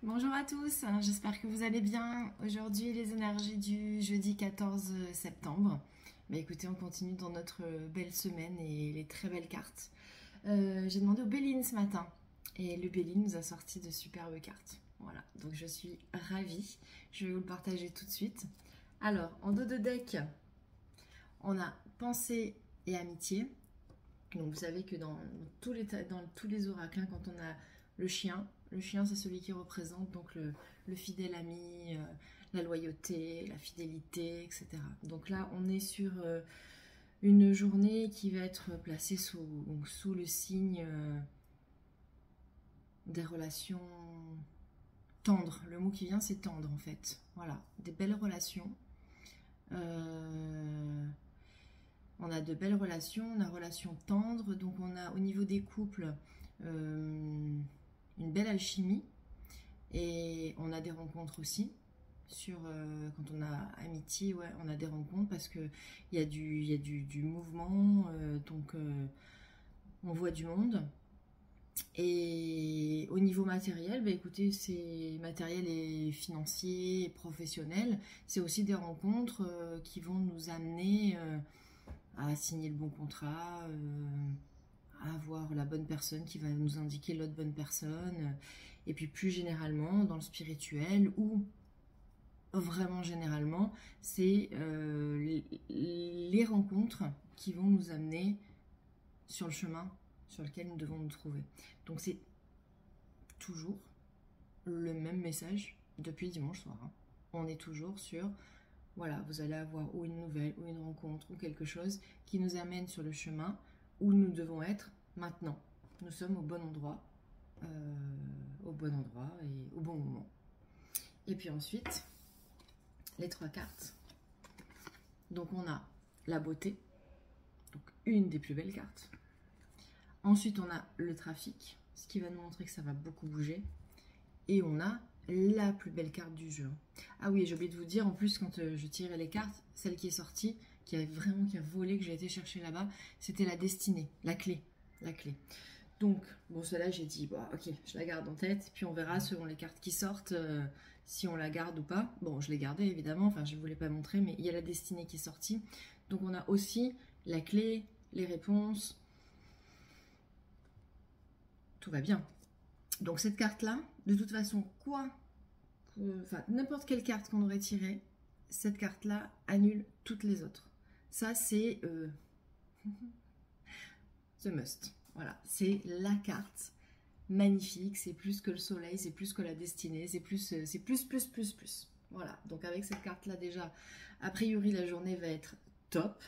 Bonjour à tous, j'espère que vous allez bien. Aujourd'hui, les énergies du jeudi 14 septembre. Bah écoutez, on continue dans notre belle semaine et les très belles cartes. J'ai demandé au Béline ce matin et le Béline nous a sorti de superbes cartes. Voilà, donc je suis ravie. Je vais vous le partager tout de suite. Alors, en dos de deck, on a pensée et amitié. Donc vous savez que dans tous les oracles, hein, quand on a le chien c'est celui qui représente donc le fidèle ami, la loyauté, la fidélité, etc. Donc là on est sur une journée qui va être placée sous le signe des relations tendres. Le mot qui vient c'est tendre en fait. Voilà, des belles relations. On a de belles relations, on a relations tendres, donc on a au niveau des couples une belle alchimie et on a des rencontres aussi. Quand on a amitié, ouais, on a des rencontres parce que il y a du mouvement, donc on voit du monde. Et au niveau matériel, bah écoutez, c'est matériel et financier, et professionnel. C'est aussi des rencontres qui vont nous amener à signer le bon contrat, à avoir la bonne personne qui va nous indiquer l'autre bonne personne. Et puis plus généralement, dans le spirituel, ou vraiment généralement, c'est les rencontres qui vont nous amener sur le chemin sur lequel nous devons nous trouver. Donc c'est toujours le même message depuis dimanche soir. Hein. On est toujours sur, voilà, vous allez avoir ou une nouvelle, ou une rencontre, ou quelque chose qui nous amène sur le chemin où nous devons être maintenant. Nous sommes au bon endroit et au bon moment. Et puis ensuite, les trois cartes. Donc on a la beauté, donc une des plus belles cartes. Ensuite, on a le trafic, ce qui va nous montrer que ça va beaucoup bouger. Et on a la plus belle carte du jeu. Ah oui, j'ai oublié de vous dire, en plus, quand je tirais les cartes, celle qui est sortie, qui a volé, que j'ai été chercher là-bas, c'était la destinée, la clé. Donc, bon, celle-là, j'ai dit, bah, ok, je la garde en tête, puis on verra selon les cartes qui sortent, si on la garde ou pas. Bon, je l'ai gardée, évidemment, enfin, je ne vous l'ai pas montré, mais il y a la destinée qui est sortie. Donc, on a aussi la clé, les réponses. Tout va bien. Donc cette carte-là, de toute façon, n'importe quelle carte qu'on aurait tirée, cette carte-là annule toutes les autres. Ça, c'est the must. Voilà, c'est la carte magnifique, c'est plus que le soleil, c'est plus que la destinée, c'est plus. Voilà, donc avec cette carte-là déjà, a priori, la journée va être top.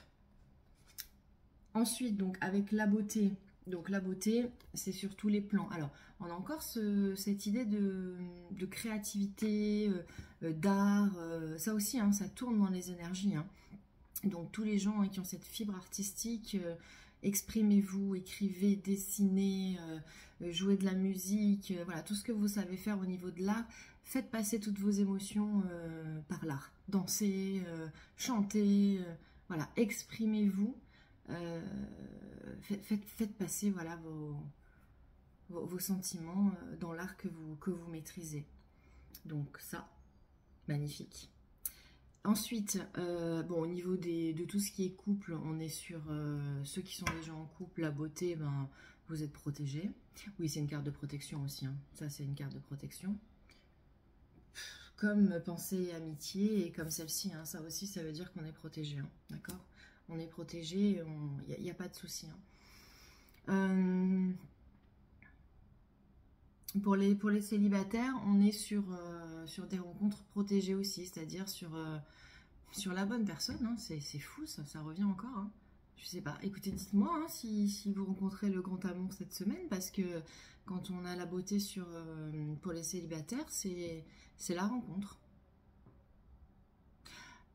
Ensuite, donc avec la beauté, donc la beauté, c'est sur tous les plans. Alors, on a encore cette idée de créativité, d'art, ça aussi, hein, ça tourne dans les énergies. Hein. Donc tous les gens hein, qui ont cette fibre artistique, exprimez-vous, écrivez, dessinez, jouez de la musique, voilà, tout ce que vous savez faire au niveau de l'art, faites passer toutes vos émotions par l'art. Dansez, chantez, voilà, exprimez-vous. Faites passer voilà, vos sentiments dans l'art que vous maîtrisez. Donc ça, magnifique. Ensuite, bon, au niveau de tout ce qui est couple, on est sur ceux qui sont déjà en couple, la beauté, ben, vous êtes protégés. Oui, c'est une carte de protection aussi, hein. Ça c'est une carte de protection. Comme pensée et amitié, et comme celle-ci, hein, ça aussi, ça veut dire qu'on est protégé, hein, d'accord? On est protégé, il n'y a pas de souci. Hein. Pour les célibataires, on est sur des rencontres protégées aussi, c'est-à-dire sur la bonne personne. Hein. C'est fou, ça revient encore. Hein. Je sais pas, écoutez, dites-moi hein, si vous rencontrez le grand amour cette semaine, parce que quand on a la beauté pour les célibataires, c'est la rencontre.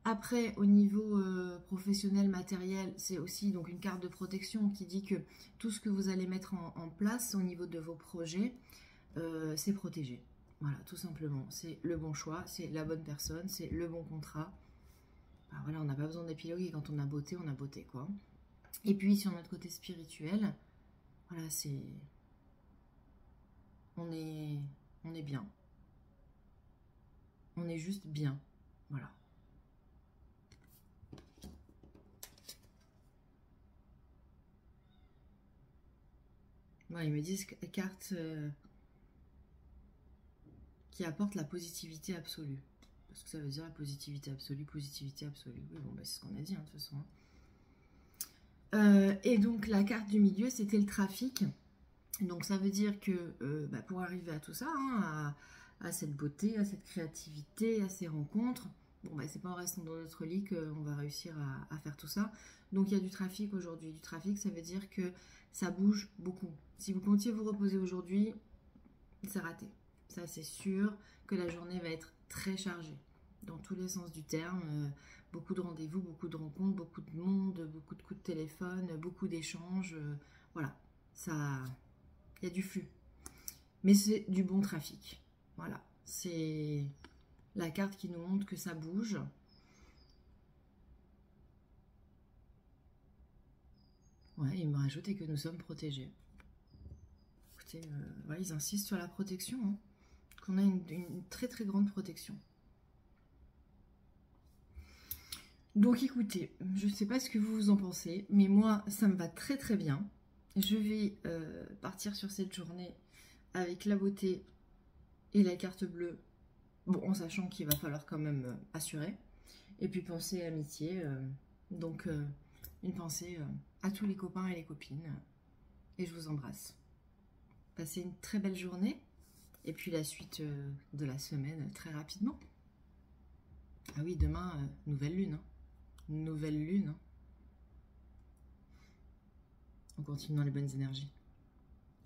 Après, au niveau professionnel, matériel, c'est aussi donc une carte de protection qui dit que tout ce que vous allez mettre en place au niveau de vos projets, c'est protégé. Voilà, tout simplement. C'est le bon choix, c'est la bonne personne, c'est le bon contrat. Ben voilà, on n'a pas besoin d'épiloguer. Quand on a beauté, quoi. Et puis, sur notre côté spirituel, voilà, on est bien. On est juste bien. Voilà. Ouais, ils me disent carte qui apporte la positivité absolue. Parce que ça veut dire la positivité absolue, positivité absolue. Oui, bon, bah, c'est ce qu'on a dit, hein, de toute façon. Et donc, la carte du milieu, c'était le trafic. Donc, ça veut dire que bah, pour arriver à tout ça, hein, à cette beauté, à cette créativité, à ces rencontres, bon, bah, c'est pas en restant dans notre lit qu'on va réussir à faire tout ça. Donc, il y a du trafic aujourd'hui. Du trafic, ça veut dire que ça bouge beaucoup. Si vous comptiez vous reposer aujourd'hui, c'est raté. Ça, c'est sûr que la journée va être très chargée, dans tous les sens du terme. Beaucoup de rendez-vous, beaucoup de rencontres, beaucoup de monde, beaucoup de coups de téléphone, beaucoup d'échanges. Voilà, ça, il y a du flux. Mais c'est du bon trafic. Voilà, c'est la carte qui nous montre que ça bouge. Ouais, il me rajoute que nous sommes protégés. Écoutez, ouais, ils insistent sur la protection, hein, qu'on a une très très grande protection. Donc écoutez, je ne sais pas ce que vous en pensez, mais moi ça me va très très bien. Je vais partir sur cette journée avec la beauté et la carte bleue, bon, en sachant qu'il va falloir quand même assurer. Et puis penser à amitié, donc une pensée à tous les copains et les copines. Et je vous embrasse. Passez une très belle journée, et puis la suite de la semaine très rapidement. Ah oui, demain, nouvelle lune. Hein. Nouvelle lune. Hein. On continue dans les bonnes énergies.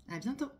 À bientôt!